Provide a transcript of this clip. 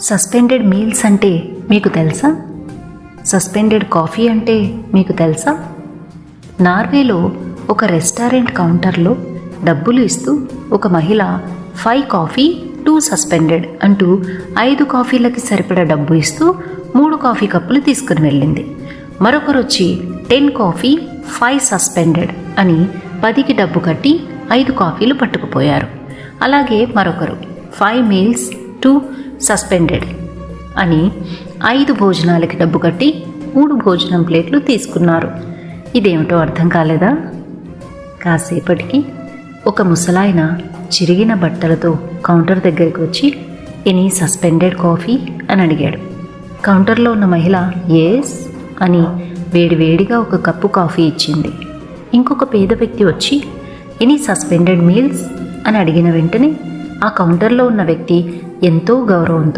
Suspended meals అంటే మీకు తెలుసా? సస్పెండెడ్ కాఫీ అంటే మీకు తెలుసా? నార్వేలో ఒక రెస్టారెంట్ కౌంటర్లో డబ్బులు ఇస్తూ ఒక మహిళ 5 కాఫీ 2 సస్పెండెడ్ అంటూ 5 కాఫీలకి సరిపడా డబ్బు ఇస్తూ 3 కాఫీ కప్పులు తీసుకుని వెళ్ళింది. మరొకరు వచ్చి 10 కాఫీ 5 సస్పెండెడ్ అని 10కి డబ్బు కట్టి 5 కాఫీలు పట్టుకుపోయారు. అలాగే మరొకరు 5 మీల్స్ 2 సస్పెండెడ్ అని 5 భోజనాలకి డబ్బు కట్టి 3 భోజనం ప్లేట్లు తీసుకున్నారు. ఇదేమిటో అర్థం కాలేదా? కాసేపటికి ఒక ముసలాయన చిరిగిన బట్టలతో కౌంటర్ దగ్గరికి వచ్చి ఎనీ సస్పెండెడ్ కాఫీ అని అడిగాడు. కౌంటర్లో ఉన్న మహిళ ఎస్ అని వేడివేడిగా ఒక కప్పు కాఫీ ఇచ్చింది. ఇంకొక పేద వ్యక్తి వచ్చి ఎనీ సస్పెండెడ్ మీల్స్ అని అడిగిన వెంటనే ఆ కౌంటర్లో ఉన్న వ్యక్తి ఎంతో గౌరవంతో